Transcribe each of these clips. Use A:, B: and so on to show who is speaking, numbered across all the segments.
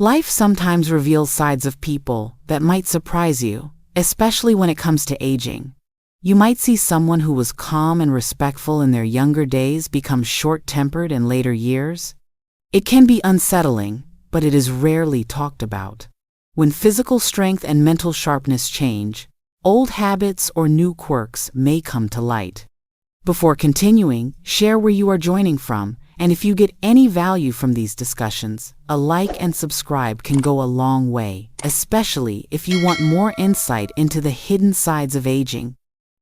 A: Life sometimes reveals sides of people that might surprise you, especially when it comes to aging. You might see someone who was calm and respectful in their younger days become short-tempered in later years. It can be unsettling, but it is rarely talked about. When physical strength and mental sharpness change, old habits or new quirks may come to light. Before continuing, share where you are joining from, and if you get any value from these discussions, a like and subscribe can go a long way, especially if you want more insight into the hidden sides of aging.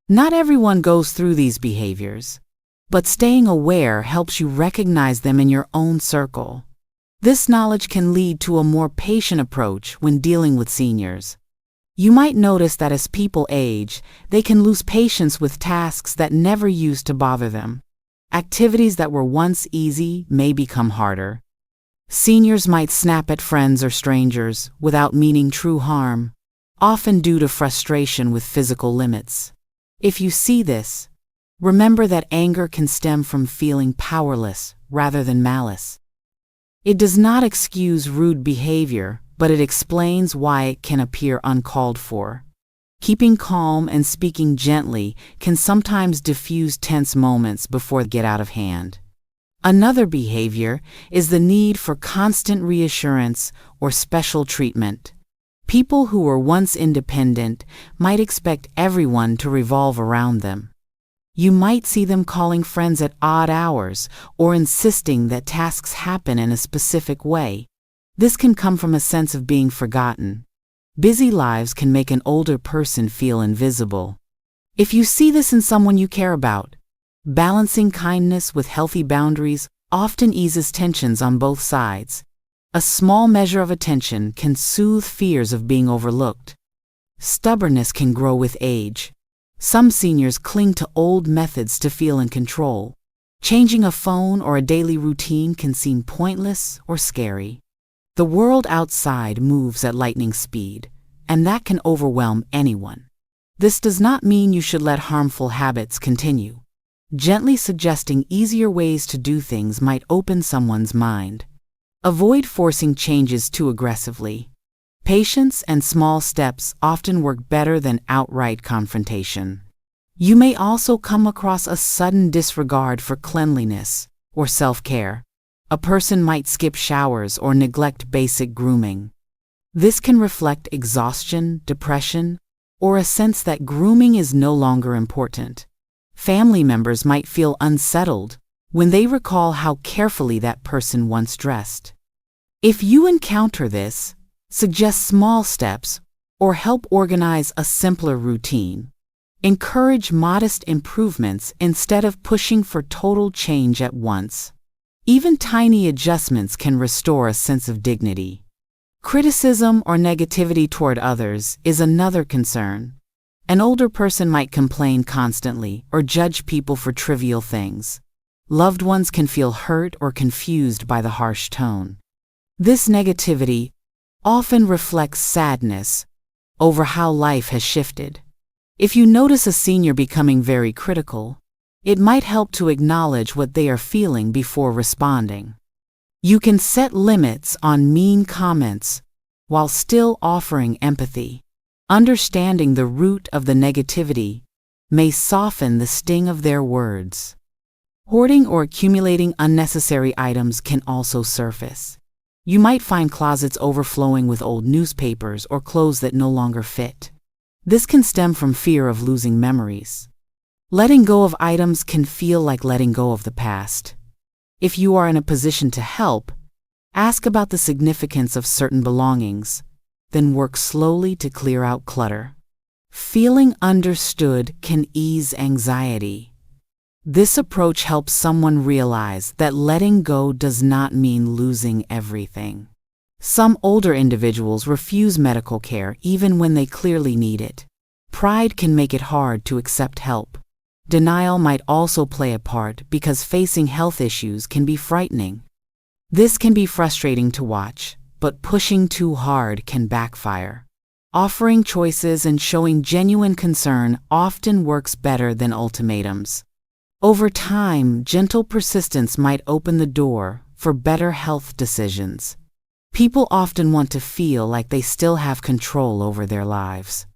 A: Not everyone goes through these behaviors, but staying aware helps you recognize them in your own circle. This knowledge can lead to a more patient approach when dealing with seniors. You might notice that as people age, they can lose patience with tasks that never used to bother them. Activities that were once easy may become harder. Seniors might snap at friends or strangers without meaning true harm, often due to frustration with physical limits. If you see this, remember that anger can stem from feeling powerless rather than malice. It does not excuse rude behavior, but it explains why it can appear uncalled for. Keeping calm and speaking gently can sometimes diffuse tense moments before they get out of hand. Another behavior is the need for constant reassurance or special treatment. People who were once independent might expect everyone to revolve around them. You might see them calling friends at odd hours or insisting that tasks happen in a specific way. This can come from a sense of being forgotten. Busy lives can make an older person feel invisible. If you see this in someone you care about, balancing kindness with healthy boundaries often eases tensions on both sides. A small measure of attention can soothe fears of being overlooked. Stubbornness can grow with age. Some seniors cling to old methods to feel in control. Changing a phone or a daily routine can seem pointless or scary. The world outside moves at lightning speed, and that can overwhelm anyone. This does not mean you should let harmful habits continue. Gently suggesting easier ways to do things might open someone's mind. Avoid forcing changes too aggressively. Patience and small steps often work better than outright confrontation. You may also come across a sudden disregard for cleanliness or self-care. A person might skip showers or neglect basic grooming. This can reflect exhaustion, depression, or a sense that grooming is no longer important. Family members might feel unsettled when they recall how carefully that person once dressed. If you encounter this, suggest small steps or help organize a simpler routine. Encourage modest improvements instead of pushing for total change at once. Even tiny adjustments can restore a sense of dignity. Criticism or negativity toward others is another concern. An older person might complain constantly or judge people for trivial things. Loved ones can feel hurt or confused by the harsh tone. This negativity often reflects sadness over how life has shifted. If you notice a senior becoming very critical, it might help to acknowledge what they are feeling before responding. You can set limits on mean comments while still offering empathy. Understanding the root of the negativity may soften the sting of their words. Hoarding or accumulating unnecessary items can also surface. You might find closets overflowing with old newspapers or clothes that no longer fit. This can stem from fear of losing memories. Letting go of items can feel like letting go of the past. If you are in a position to help, ask about the significance of certain belongings, then work slowly to clear out clutter. Feeling understood can ease anxiety. This approach helps someone realize that letting go does not mean losing everything. Some older individuals refuse medical care even when they clearly need it. Pride can make it hard to accept help. Denial might also play a part because facing health issues can be frightening. This can be frustrating to watch, but pushing too hard can backfire. Offering choices and showing genuine concern often works better than ultimatums. Over time, gentle persistence might open the door for better health decisions. People often want to feel like they still have control over their lives.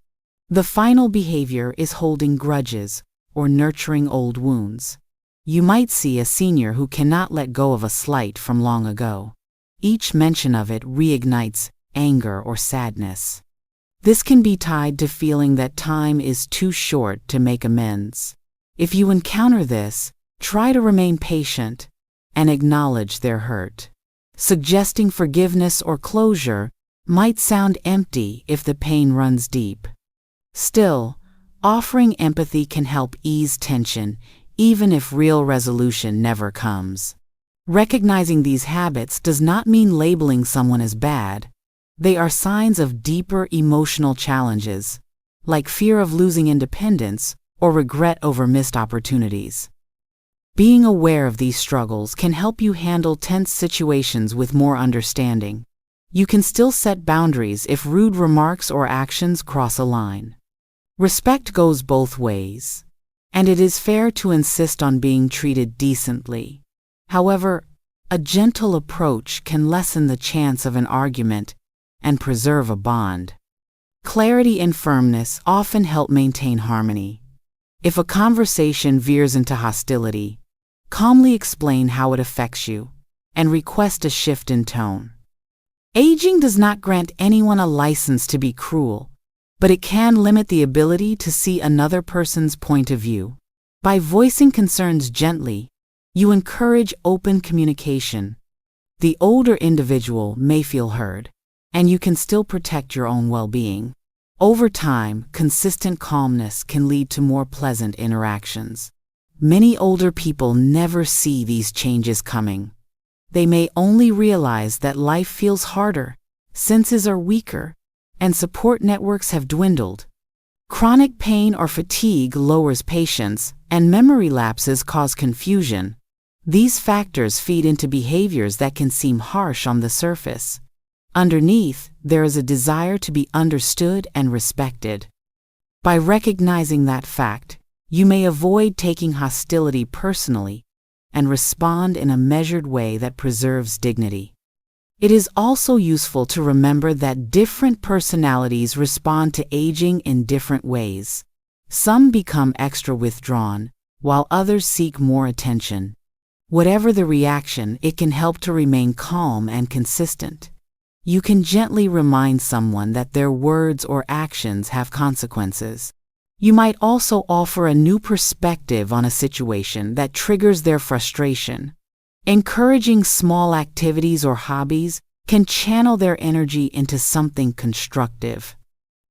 A: The final behavior is holding grudges or nurturing old wounds. You might see a senior who cannot let go of a slight from long ago. Each mention of it reignites anger or sadness. This can be tied to feeling that time is too short to make amends. If you encounter this, try to remain patient and acknowledge their hurt. Suggesting forgiveness or closure might sound empty if the pain runs deep. Still, offering empathy can help ease tension, even if real resolution never comes. Recognizing these habits does not mean labeling someone as bad. They are signs of deeper emotional challenges, like fear of losing independence or regret over missed opportunities. Being aware of these struggles can help you handle tense situations with more understanding. You can still set boundaries if rude remarks or actions cross a line. Respect goes both ways, and it is fair to insist on being treated decently. However, a gentle approach can lessen the chance of an argument and preserve a bond. Clarity and firmness often help maintain harmony. If a conversation veers into hostility, calmly explain how it affects you and request a shift in tone. Aging does not grant anyone a license to be cruel, but it can limit the ability to see another person's point of view. By voicing concerns gently, you encourage open communication. The older individual may feel heard, and you can still protect your own well-being. Over time, consistent calmness can lead to more pleasant interactions. Many older people never see these changes coming. They may only realize that life feels harder, senses are weaker, and support networks have dwindled. Chronic pain or fatigue lowers patience, and memory lapses cause confusion. These factors feed into behaviors that can seem harsh on the surface. Underneath, there is a desire to be understood and respected. By recognizing that fact, you may avoid taking hostility personally and respond in a measured way that preserves dignity. It is also useful to remember that different personalities respond to aging in different ways. Some become extra withdrawn, while others seek more attention. Whatever the reaction, it can help to remain calm and consistent. You can gently remind someone that their words or actions have consequences. You might also offer a new perspective on a situation that triggers their frustration. Encouraging small activities or hobbies can channel their energy into something constructive.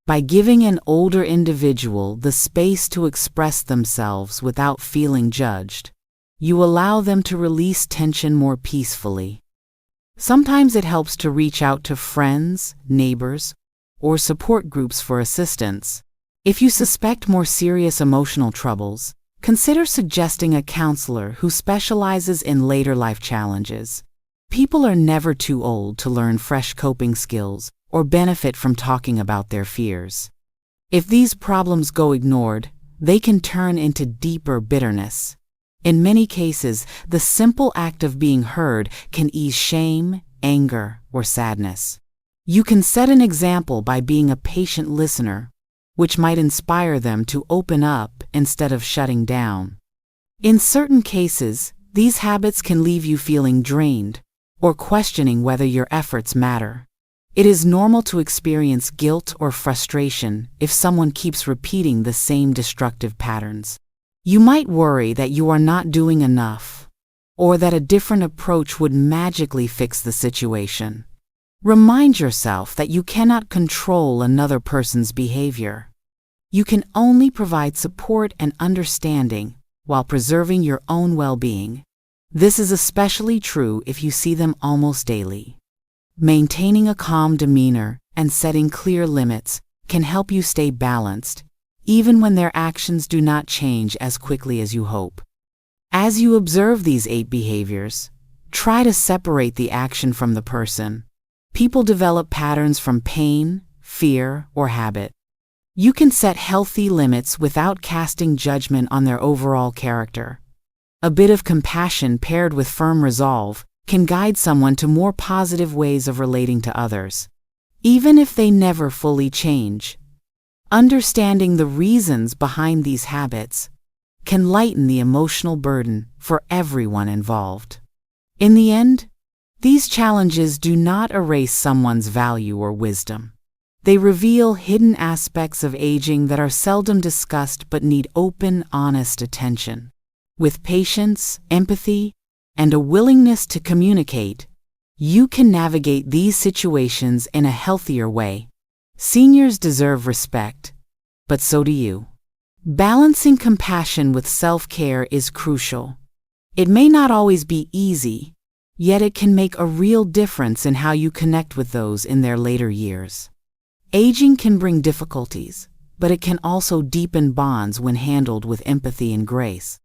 A: By giving an older individual the space to express themselves without feeling judged, you allow them to release tension more peacefully. Sometimes it helps to reach out to friends, neighbors, or support groups for assistance. If you suspect more serious emotional troubles, consider suggesting a counselor who specializes in later life challenges. People are never too old to learn fresh coping skills or benefit from talking about their fears. If these problems go ignored, they can turn into deeper bitterness. In many cases, the simple act of being heard can ease shame, anger, or sadness. You can set an example by being a patient listener, which might inspire them to open up instead of shutting down. In certain cases, these habits can leave you feeling drained or questioning whether your efforts matter. It is normal to experience guilt or frustration if someone keeps repeating the same destructive patterns. You might worry that you are not doing enough, or that a different approach would magically fix the situation. Remind yourself that you cannot control another person's behavior. You can only provide support and understanding while preserving your own well-being. This is especially true if you see them almost daily. Maintaining a calm demeanor and setting clear limits can help you stay balanced, even when their actions do not change as quickly as you hope. As you observe these 8 behaviors, try to separate the action from the person. People develop patterns from pain, fear, or habit. You can set healthy limits without casting judgment on their overall character. A bit of compassion paired with firm resolve can guide someone to more positive ways of relating to others, even if they never fully change. Understanding the reasons behind these habits can lighten the emotional burden for everyone involved. In the end, these challenges do not erase someone's value or wisdom. They reveal hidden aspects of aging that are seldom discussed but need open, honest attention. With patience, empathy, and a willingness to communicate, you can navigate these situations in a healthier way. Seniors deserve respect, but so do you. Balancing compassion with self-care is crucial. It may not always be easy, yet it can make a real difference in how you connect with those in their later years. Aging can bring difficulties, but it can also deepen bonds when handled with empathy and grace.